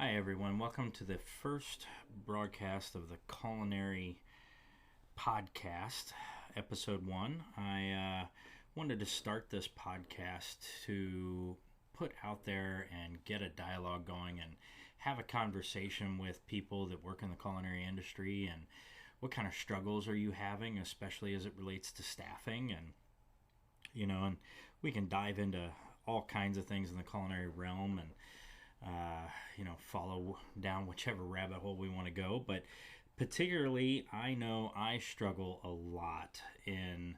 Hi, everyone. Welcome to the first broadcast of the Culinary podcast, episode one. I wanted to start this podcast to put out there and get a dialogue going and have a conversation with people that work in the culinary industry and what kind of struggles are you having, especially as it relates to staffing. And we can dive into all kinds of things in the culinary realm and follow down whichever rabbit hole we want to go. But particularly, I know I struggle a lot in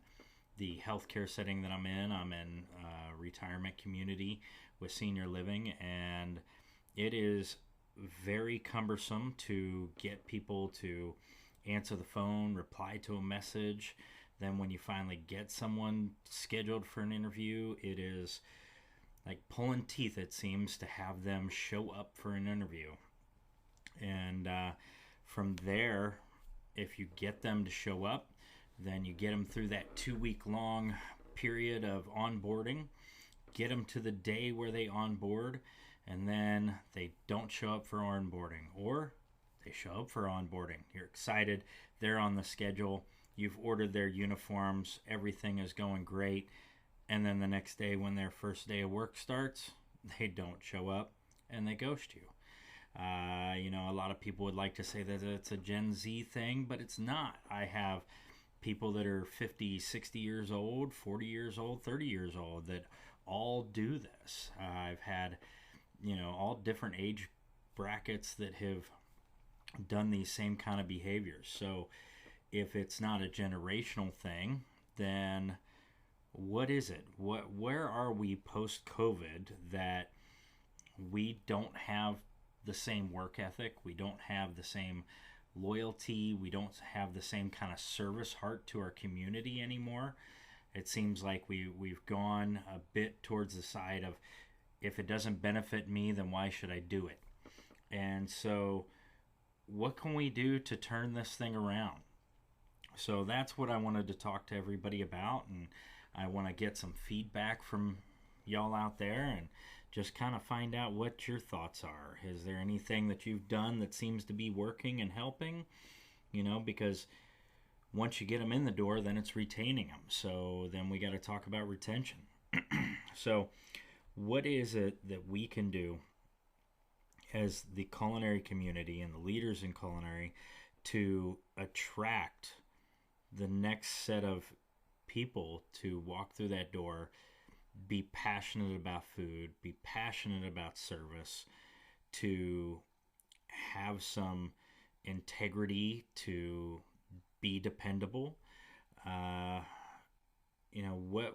the healthcare setting that I'm in. I'm in a retirement community with senior living, and it is very cumbersome to get people to answer the phone, reply to a message. Then when you finally get someone scheduled for an interview, it is like pulling teeth, it seems, to have them show up for an interview. And from there, if you get them to show up, then you get them through that 2 week long period of onboarding, get them to the day where they onboard, and then they don't show up for onboarding, or they show up for onboarding. You're excited, they're on the schedule, you've ordered their uniforms, everything is going great. And then the next day, when their first day of work starts, they don't show up and they ghost you. A lot of people would like to say that it's a Gen Z thing, but it's not. I have people that are 50, 60 years old, 40 years old, 30 years old that all do this. I've had, all different age brackets that have done these same kind of behaviors. So if it's not a generational thing, then what is it? Where are we post-COVID that we don't have the same work ethic, we don't have the same loyalty, we don't have the same kind of service heart to our community anymore? It seems like we've gone a bit towards the side of, if it doesn't benefit me, then why should I do it? And so what can we do to turn this thing around? So that's what I wanted to talk to everybody about, and I want to get some feedback from y'all out there and just kind of find out what your thoughts are. Is there anything that you've done that seems to be working and helping? Because once you get them in the door, then it's retaining them. So then we got to talk about retention. So what is it that we can do as the culinary community and the leaders in culinary to attract the next set of people to walk through that door, be passionate about food, be passionate about service, to have some integrity, to be dependable?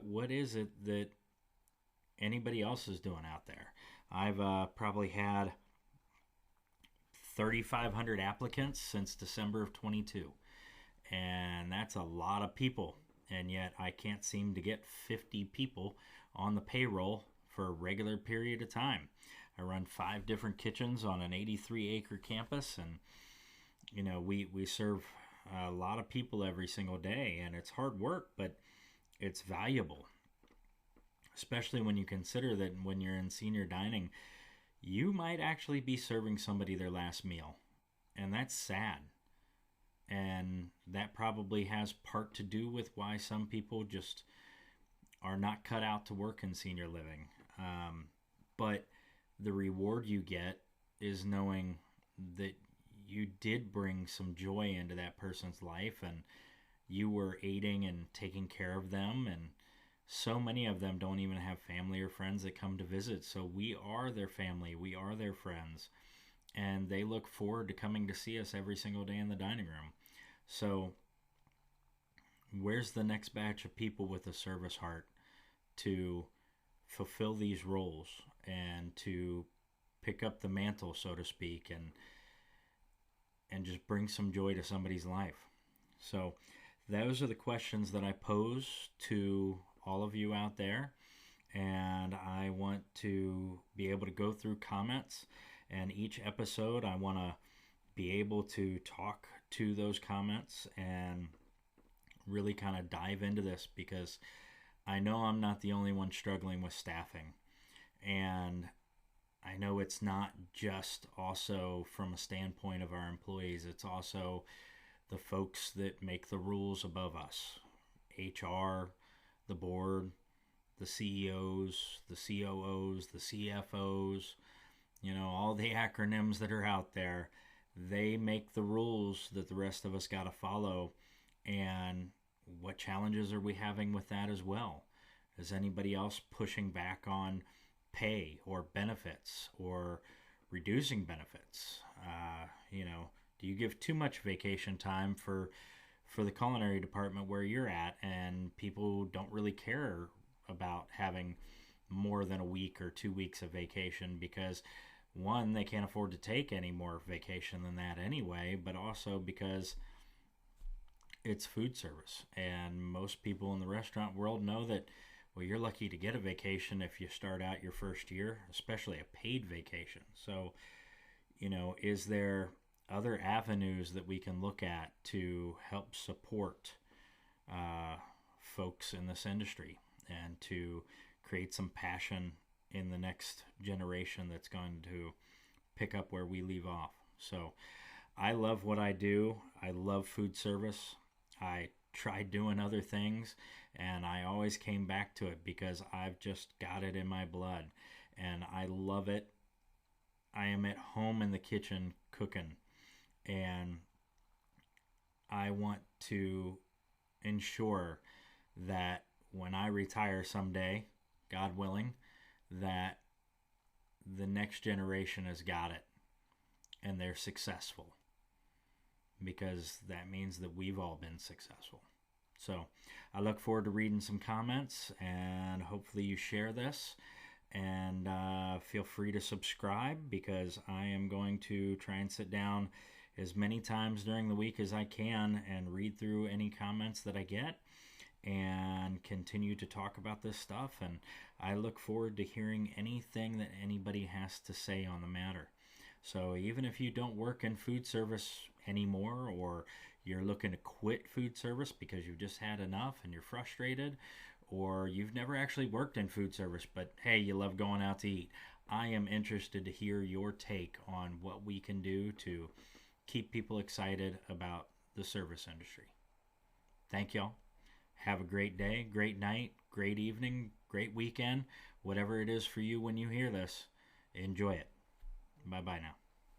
What is it that anybody else is doing out there? I've probably had 3,500 applicants since December of 22, and that's a lot of people. And yet I can't seem to get 50 people on the payroll for a regular period of time. I run 5 different kitchens on an 83-acre campus, and we serve a lot of people every single day, and it's hard work, but it's valuable. Especially when you consider that when you're in senior dining, you might actually be serving somebody their last meal, and that's sad. And that probably has part to do with why some people just are not cut out to work in senior living. But the reward you get is knowing that you did bring some joy into that person's life, and you were aiding and taking care of them. And so many of them don't even have family or friends that come to visit. So we are their family, we are their friends, and they look forward to coming to see us every single day in the dining room. So where's the next batch of people with a service heart to fulfill these roles and to pick up the mantle, so to speak, and just bring some joy to somebody's life? So those are the questions that I pose to all of you out there, and I want to be able to go through comments, and each episode I want to be able to talk to those comments and really kind of dive into this, because I know I'm not the only one struggling with staffing. And I know it's not just also from a standpoint of our employees, it's also the folks that make the rules above us: HR, the board, the CEOs, the COOs, the CFOs, all the acronyms that are out there. They make the rules that the rest of us got to follow. And what challenges are we having with that as well? Is anybody else pushing back on pay or benefits or reducing benefits? Do you give too much vacation time for the culinary department where you're at, and people don't really care about having more than a week or 2 weeks of vacation because one, they can't afford to take any more vacation than that anyway, but also because it's food service. And most people in the restaurant world know that, well, you're lucky to get a vacation if you start out your first year, especially a paid vacation. So, is there other avenues that we can look at to help support folks in this industry and to create some passion in the next generation that's going to pick up where we leave off? So I love what I do. I love food service. I tried doing other things, and I always came back to it because I've just got it in my blood, and I love it. I am at home in the kitchen cooking, and I want to ensure that when I retire someday, God willing, that the next generation has got it and they're successful, because that means that we've all been successful. So I look forward to reading some comments, and hopefully you share this, and feel free to subscribe, because I am going to try and sit down as many times during the week as I can and read through any comments that I get and continue to talk about this stuff. And I look forward to hearing anything that anybody has to say on the matter. So even if you don't work in food service anymore, or you're looking to quit food service because you've just had enough and you're frustrated, or you've never actually worked in food service, but hey, you love going out to eat, I am interested to hear your take on what we can do to keep people excited about the service industry. Thank y'all. Have a great day, great night, great evening, great weekend, whatever it is for you when you hear this. Enjoy it. Bye-bye now.